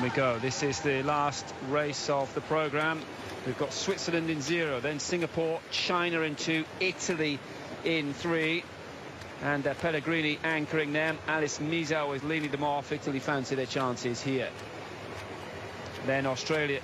we go. This is the last race of the program. We've got Switzerland in 0, then Singapore, China in 2, Italy in 3, and Pellegrini anchoring them. Alice Mizou is leading them off. Italy fancy their chances here. Then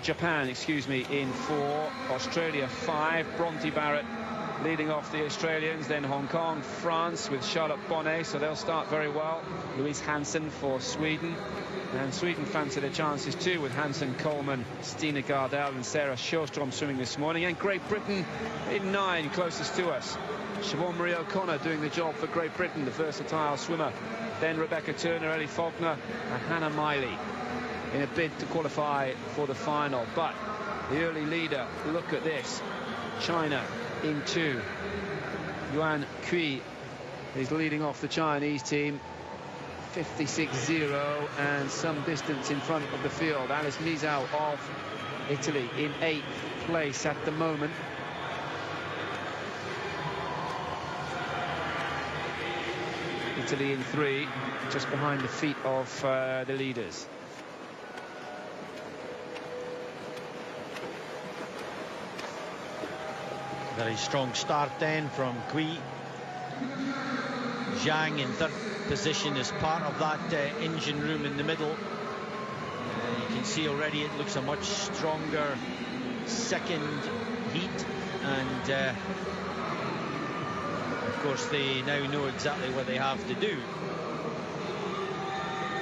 Japan, in 4, Australia 5, Bronte Barrett leading off the Australians, then Hong Kong, France with Charlotte Bonnet, so they'll start very well. Louise Hansen for Sweden, and Sweden fancy their chances too with Hansen, Coleman, Stina Gardell and Sarah Sjöström swimming this morning. And Great Britain in 9, closest to us. Siobhan Marie O'Connor doing the job for Great Britain, the versatile swimmer. Then Rebecca Turner, Ellie Faulkner and Hannah Miley in a bid to qualify for the final. But the early leader, look at this, China in 2. Yuan Kui is leading off the Chinese team, 56.0 and some distance in front of the field. Alice Mizou of Italy in 8th place at the moment. Italy in 3, just behind the feet of the leaders. Very strong start then from Kui. Zhang in 3rd position as part of that engine room in the middle. You can see already it looks a much stronger second heat, and of course they now know exactly what they have to do.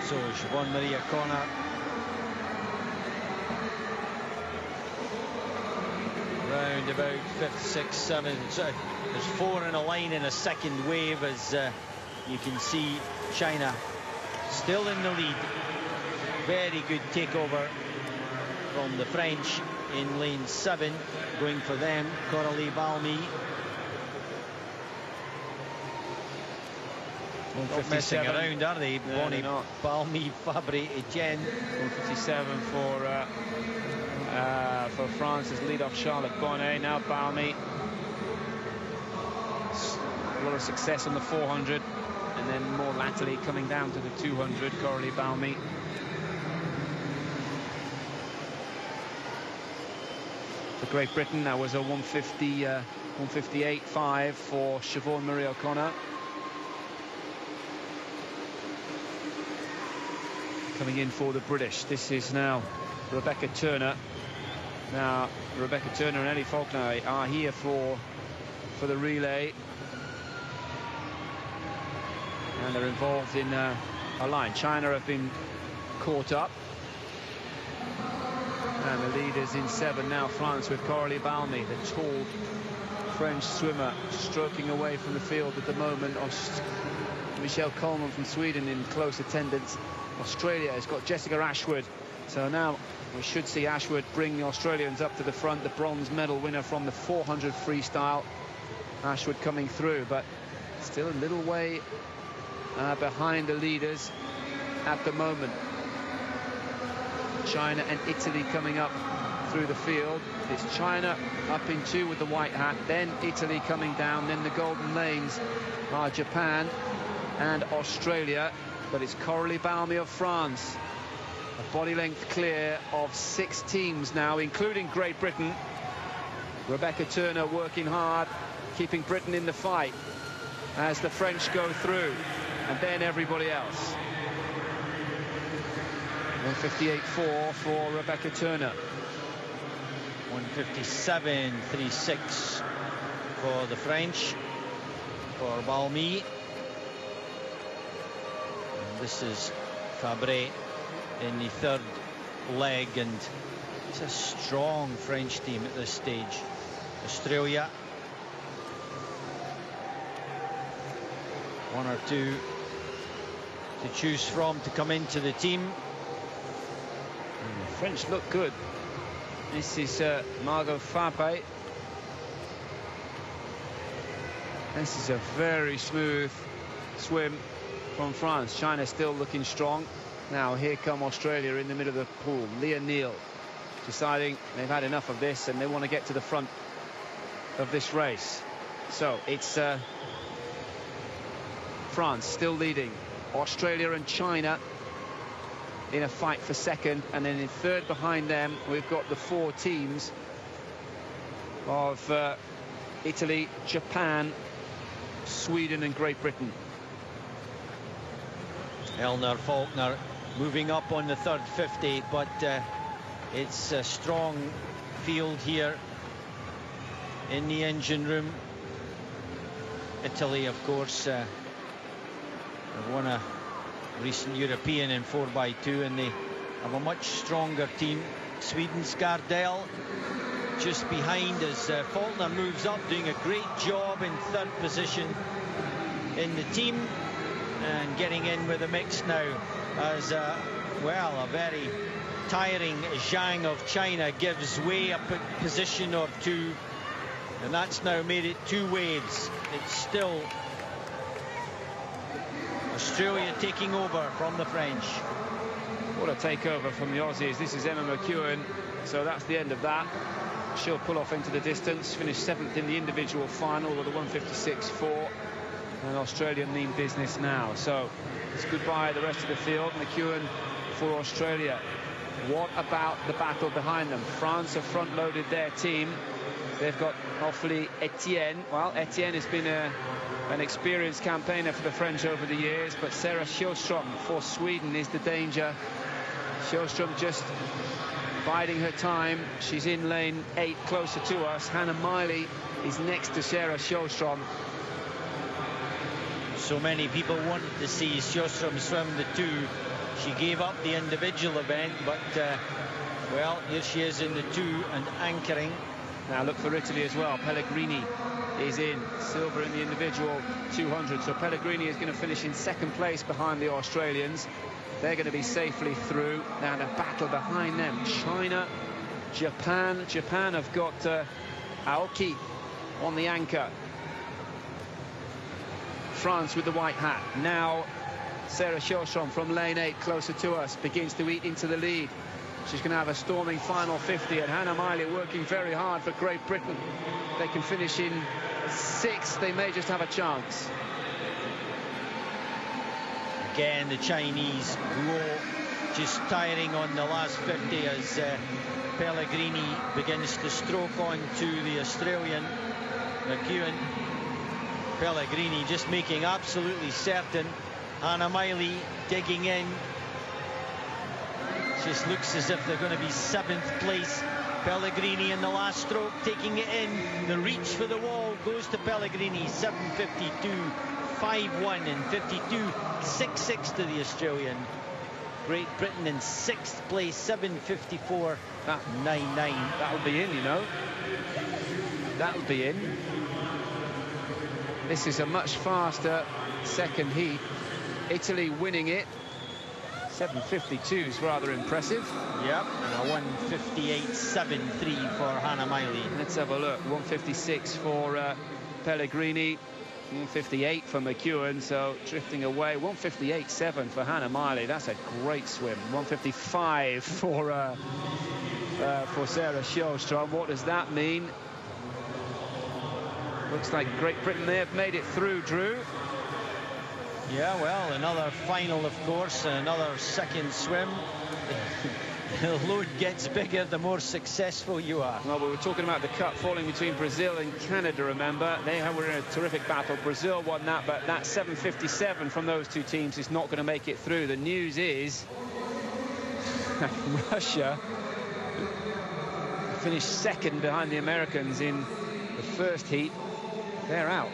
So Siobhan Marie O'Connor round about 5th, 6th, 7th. So there's 4 in a line in a second wave, as you can see China still in the lead. Very good takeover from the French in lane 7, going for them, Coralie Balmy. Not messing around, are they? No, Bonnie Balmy, Fabre Etienne. 157 for France's lead-off Charlotte Bonnet. Now Balmy. A lot of success on the 400, and then more latterly coming down to the 200, Coralie Balmy. For Great Britain, that was a 158.5 for Siobhan Marie O'Connor. Coming in for the British, this is now Rebecca Turner. Now Rebecca Turner and Ellie Faulkner are here for the relay, and they're involved in a line. China have been caught up, and the leaders in 7 now. France with Coralie Balmy, the tall French swimmer, stroking away from the field at the moment. Michelle Coleman from Sweden in close attendance. Australia has got Jessica Ashwood, so now we should see Ashwood bring the Australians up to the front. The bronze medal winner from the 400 freestyle, Ashwood coming through, but still a little way behind the leaders at the moment. China and Italy coming up through the field. It's China up in 2 with the white hat, then Italy coming down, then the golden lanes are Japan and Australia. But it's Coralie Balmy of France, a body length clear of 6 teams now, including Great Britain. Rebecca Turner working hard, keeping Britain in the fight as the French go through, and then everybody else. 158.4 for Rebecca Turner. 157.36 for the French, for Balmy. This is Fabre in the 3rd leg, and it's a strong French team at this stage. Australia, 1 or 2 to choose from to come into the team. And the French look good. This is Margot Fabre. This is a very smooth swim from France. China still looking strong. Now here come Australia in the middle of the pool. Leah Neal deciding they've had enough of this and they want to get to the front of this race. So it's France still leading. Australia and China in a fight for second, and then in third behind them we've got the 4 teams of Italy, Japan, Sweden and Great Britain. Elner Faulkner moving up on the third 50, but it's a strong field here in the engine room. Italy, of course, have won a recent European in 4x2, and they have a much stronger team. Sweden's Gardell just behind as Faulkner moves up, doing a great job in third position in the team, and getting in with the mix now as well, a very tiring Zhang of China gives way a position or two, and that's now made it 2 waves. It's still Australia taking over from the French. What a takeover from the Aussies. This is Emma McEwen, so that's the end of that. She'll pull off into the distance, finish 7th in the individual final with a 156.4, and Australia mean business now. So it's goodbye the rest of the field. McEwen for Australia. What about the battle behind them? France have front-loaded their team. They've got hopefully Etienne. Well, Etienne has been an experienced campaigner for the French over the years, but Sarah Sjöström for Sweden is the danger. Sjöström just biding her time. She's in lane 8, closer to us. Hannah Miley is next to Sarah Sjöström. So many people wanted to see Sjöström swim the 2. She gave up the individual event, but well, here she is in the 2 and anchoring. Now look for Italy as well. Pellegrini is in silver in the individual 200. So Pellegrini is going to finish in 2nd place behind the Australians. They're going to be safely through. Now the battle behind them, China, Japan. Japan have got Aoki on the anchor. France with the white hat. Now Sarah Sjöström from lane 8, closer to us, begins to eat into the lead. She's going to have a storming final 50, and Hannah Miley working very hard for Great Britain. They can finish in 6th. They may just have a chance. Again, the Chinese Guo just tiring on the last 50 as Pellegrini begins to stroke on to the Australian McEwen. Pellegrini just making absolutely certain. Hannah Miley digging in. Just looks as if they're going to be 7th place. Pellegrini in the last stroke, taking it in. The reach for the wall goes to Pellegrini. 7:52, 5:1 and 52.66 to the Australian. Great Britain in 6th place, 7:54.99. That'll be in, you know. That'll be in. This is a much faster second heat. Italy winning it. 7:52 is rather impressive. Yep, and a 1:58.73 for Hannah Miley. Let's have a look. 1:56 for Pellegrini, 1:58 for McEwen, so drifting away. 1:58.7 for Hannah Miley. That's a great swim. 1:55 for Sarah Sjöström. What does that mean? Looks like Great Britain, they have made it through, Drew. Yeah, well, another final, of course, another second swim. The load gets bigger the more successful you are. Well, we were talking about the cup falling between Brazil and Canada, remember? They were in a terrific battle. Brazil won that, but that 7:57 from those 2 teams is not going to make it through. The news is Russia finished 2nd behind the Americans in the first heat. They're out.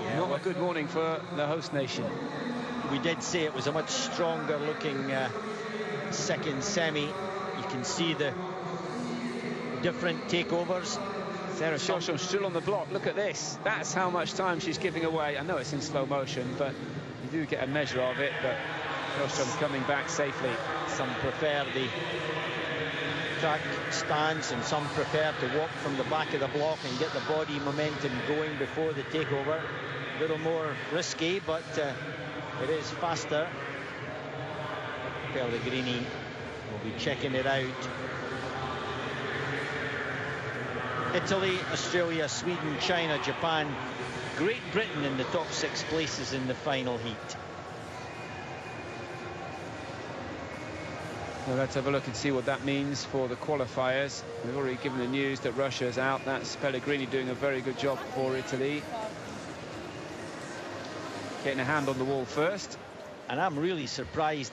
Yeah, not a good morning for the host nation. We did say it was a much stronger looking second semi. You can see the different takeovers. Sarah Sjöström still on the block. Look at this. That's how much time she's giving away. I know it's in slow motion, but you do get a measure of it. But Sjöström coming back safely. Some prefer the track stance, and some prefer to walk from the back of the block and get the body momentum going before the takeover. A little more risky, but it is faster. Pellegrini will be checking it out. Italy, Australia, Sweden, China, Japan, Great Britain in the top 6 places in the final heat. Well, let's have a look and see what that means for the qualifiers. We've already given the news that Russia's out. That's Pellegrini doing a very good job for Italy. Getting a hand on the wall first. And I'm really surprised